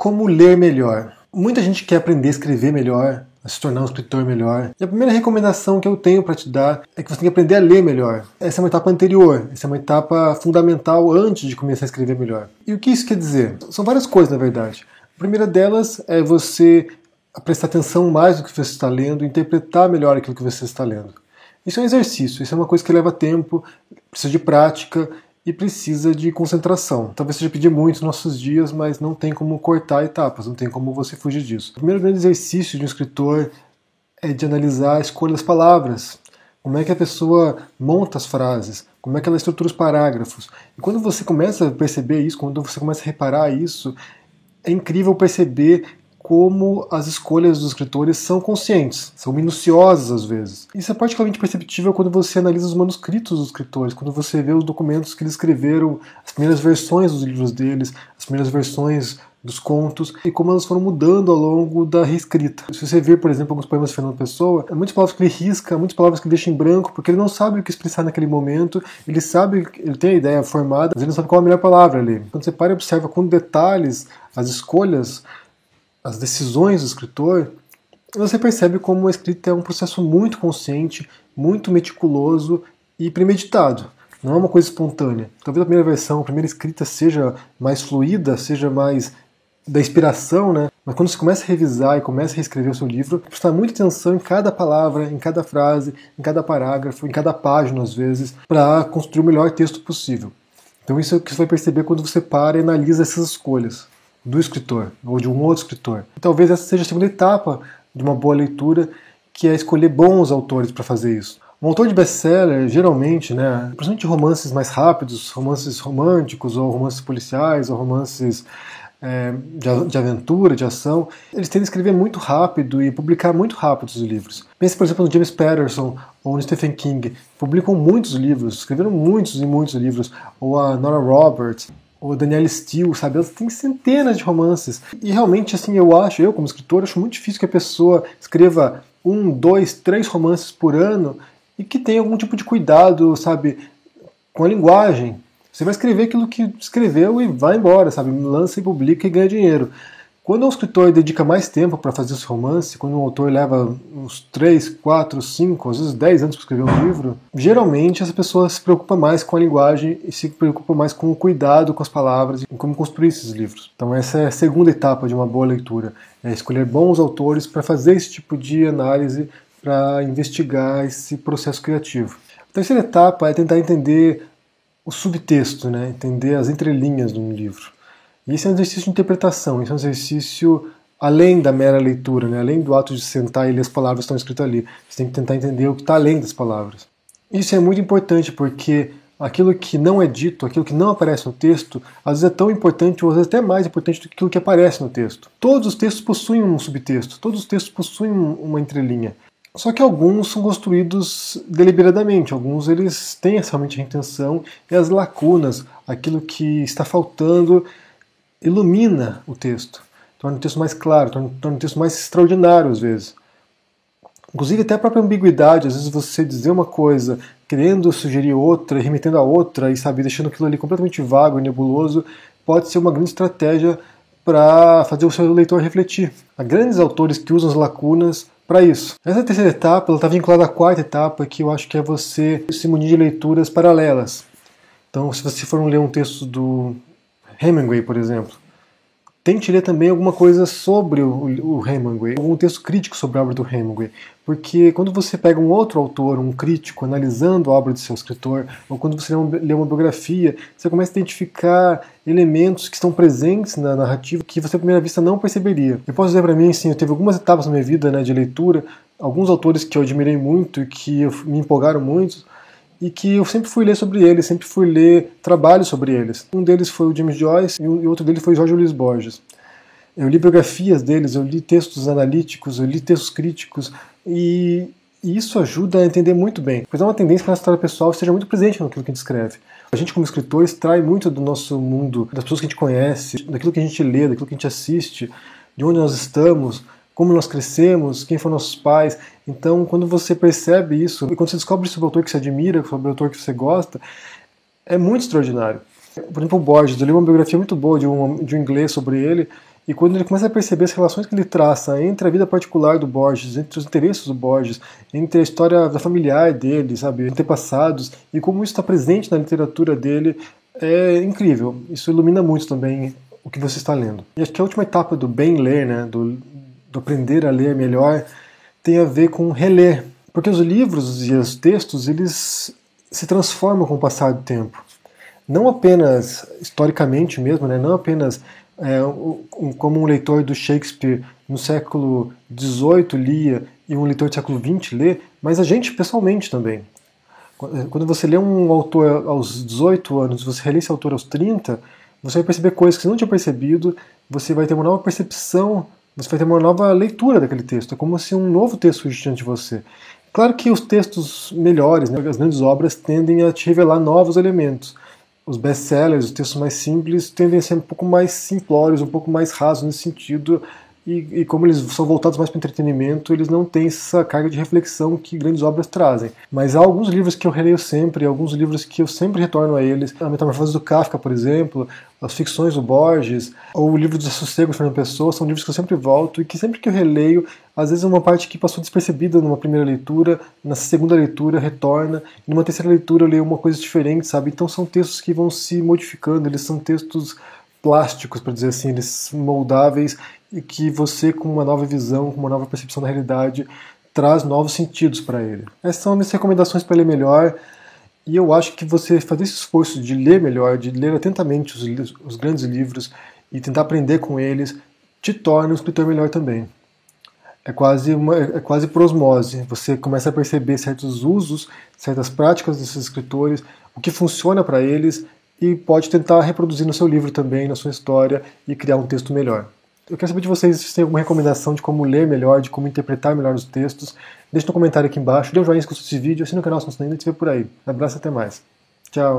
Como ler melhor? Muita gente quer aprender a escrever melhor, a se tornar um escritor melhor. E a primeira recomendação que eu tenho para te dar é que você tem que aprender a ler melhor. Essa é uma etapa anterior, essa é uma etapa fundamental antes de começar a escrever melhor. E o que isso quer dizer? São várias coisas, na verdade. A primeira delas é você prestar atenção mais no que você está lendo, interpretar melhor aquilo que você está lendo. Isso é um exercício, isso é uma coisa que leva tempo, precisa de prática e precisa de concentração. Talvez seja pedir muito nos nossos dias, mas não tem como cortar etapas, não tem como você fugir disso. O primeiro grande exercício de um escritor é de analisar a escolha das palavras. Como é que a pessoa monta as frases, como é que ela estrutura os parágrafos. E quando você começa a perceber isso, quando você começa a reparar isso, é incrível perceber como as escolhas dos escritores são conscientes, são minuciosas às vezes. Isso é particularmente perceptível quando você analisa os manuscritos dos escritores, quando você vê os documentos que eles escreveram, as primeiras versões dos livros deles, as primeiras versões dos contos, e como elas foram mudando ao longo da reescrita. Se você ver, por exemplo, alguns poemas de Fernando Pessoa, há muitas palavras que ele risca, há muitas palavras que ele deixa em branco, porque ele não sabe o que expressar naquele momento, ele tem a ideia formada, mas ele não sabe qual é a melhor palavra ali. Quando você para e observa com detalhes as escolhas, as decisões do escritor, você percebe como a escrita é um processo muito consciente, muito meticuloso e premeditado. Não é uma coisa espontânea. Talvez a primeira versão, a primeira escrita seja mais fluida, seja mais da inspiração, né? Mas quando você começa a revisar e começa a reescrever o seu livro, prestar muita atenção em cada palavra, em cada frase, em cada parágrafo, em cada página, às vezes, para construir o melhor texto possível. Então isso é o que você vai perceber quando você para e analisa essas escolhas do escritor, ou de um outro escritor. E talvez essa seja a segunda etapa de uma boa leitura, que é escolher bons autores para fazer isso. Um autor de best-seller, geralmente, né, principalmente romances mais rápidos, romances românticos, ou romances policiais, ou romances de aventura, de ação, eles tendem a escrever muito rápido e publicar muito rápido os livros. Pense, por exemplo, no James Patterson ou no Stephen King. Publicam muitos livros, escreveram muitos e muitos livros. Ou a Nora Roberts, ou Danielle Steel, sabe? Elas têm centenas de romances. E realmente, assim, eu como escritor, acho muito difícil que a pessoa escreva 1, 2, 3 romances por ano e que tenha algum tipo de cuidado, sabe, com a linguagem. Você vai escrever aquilo que escreveu e vai embora, sabe? Lança e publica e ganha dinheiro. Quando um escritor dedica mais tempo para fazer esse romance, quando um autor leva uns 3, 4, 5, às vezes 10 anos para escrever um livro, geralmente essa pessoa se preocupa mais com a linguagem e se preocupa mais com o cuidado com as palavras e como construir esses livros. Então essa é a segunda etapa de uma boa leitura, é escolher bons autores para fazer esse tipo de análise, para investigar esse processo criativo. A terceira etapa é tentar entender o subtexto, né? Entender as entrelinhas de um livro. E esse é um exercício de interpretação, esse é um exercício além da mera leitura, né? Além do ato de sentar e ler as palavras que estão escritas ali. Você tem que tentar entender o que está além das palavras. Isso é muito importante porque aquilo que não é dito, aquilo que não aparece no texto, às vezes é tão importante, ou às vezes até mais importante do que aquilo que aparece no texto. Todos os textos possuem um subtexto, todos os textos possuem uma entrelinha. Só que alguns são construídos deliberadamente, alguns eles têm realmente a intenção e as lacunas, aquilo que está faltando, ilumina o texto, torna o texto mais claro, torna o texto mais extraordinário às vezes. Inclusive até a própria ambiguidade, às vezes você dizer uma coisa, querendo sugerir outra, remetendo a outra e sabe, deixando aquilo ali completamente vago e nebuloso, pode ser uma grande estratégia para fazer o seu leitor refletir. Há grandes autores que usam as lacunas para isso. Essa terceira etapa está vinculada à quarta etapa, que eu acho que é você se munir de leituras paralelas. Então, se você for ler um texto do Hemingway, por exemplo, tente ler também alguma coisa sobre o Hemingway, algum texto crítico sobre a obra do Hemingway, porque quando você pega um outro autor, um crítico, analisando a obra do seu escritor, ou quando você lê uma biografia, você começa a identificar elementos que estão presentes na narrativa que você à primeira vista não perceberia. Eu posso dizer para mim, sim, eu teve algumas etapas na minha vida, né, de leitura, alguns autores que eu admirei muito e que me empolgaram muito, e que eu sempre fui ler sobre eles, sempre fui ler trabalhos sobre eles. Um deles foi o James Joyce e outro deles foi Jorge Luiz Borges. Eu li biografias deles, eu li textos analíticos, eu li textos críticos e isso ajuda a entender muito bem. Pois é uma tendência que a nossa história pessoal esteja muito presente naquilo que a gente escreve. A gente como escritor extrai muito do nosso mundo, das pessoas que a gente conhece, daquilo que a gente lê, daquilo que a gente assiste, de onde nós estamos, como nós crescemos, quem foram nossos pais. Então, quando você percebe isso, e quando você descobre sobre o autor que você admira, sobre o autor que você gosta, é muito extraordinário. Por exemplo, o Borges, eu li uma biografia muito boa de um inglês sobre ele, E quando ele começa a perceber as relações que ele traça entre a vida particular do Borges, entre os interesses do Borges, entre a história da familiar dele, sabe, antepassados, e como isso está presente na literatura dele, é incrível. Isso ilumina muito também o que você está lendo. E acho que a última etapa do bem ler, né, do aprender a ler melhor, tem a ver com reler. Porque os livros e os textos, eles se transformam com o passar do tempo. Não apenas historicamente mesmo, né, não apenas como um leitor do Shakespeare no século XVIII lia e um leitor do século XX lê, mas a gente pessoalmente também. Quando você lê um autor aos 18 anos, você relê esse autor aos 30, você vai perceber coisas que você não tinha percebido, você vai ter uma nova percepção, você vai ter uma nova leitura daquele texto. É como se um novo texto surgisse diante de você. Claro que os textos melhores, né, as grandes obras, tendem a te revelar novos elementos. Os best-sellers, os textos mais simples, tendem a ser um pouco mais simplórios, um pouco mais rasos nesse sentido, e como eles são voltados mais para o entretenimento, eles não têm essa carga de reflexão que grandes obras trazem. Mas há alguns livros que eu releio sempre, alguns livros que eu sempre retorno a eles. A Metamorfose do Kafka, por exemplo, as ficções do Borges, ou o livro do Sossego de Fernando Pessoa, são livros que eu sempre volto e que sempre que eu releio, às vezes é uma parte que passou despercebida numa primeira leitura, na segunda leitura retorna, e numa terceira leitura eu leio uma coisa diferente, sabe? Então são textos que vão se modificando, eles são textos plásticos, para dizer assim, eles moldáveis, e que você, com uma nova visão, com uma nova percepção da realidade, traz novos sentidos para ele. Essas são as minhas recomendações para ler melhor, e eu acho que você fazer esse esforço de ler melhor, de ler atentamente os grandes livros e tentar aprender com eles, te torna um escritor melhor também. É quase por osmose. Você começa a perceber certos usos, certas práticas desses escritores, o que funciona para eles, e pode tentar reproduzir no seu livro também, na sua história, e criar um texto melhor. Eu quero saber de vocês se têm alguma recomendação de como ler melhor, de como interpretar melhor os textos. Deixe no comentário aqui embaixo, dê um joinha se gostou desse vídeo, assina o canal se não está ainda e te vê por aí. Um abraço e até mais. Tchau!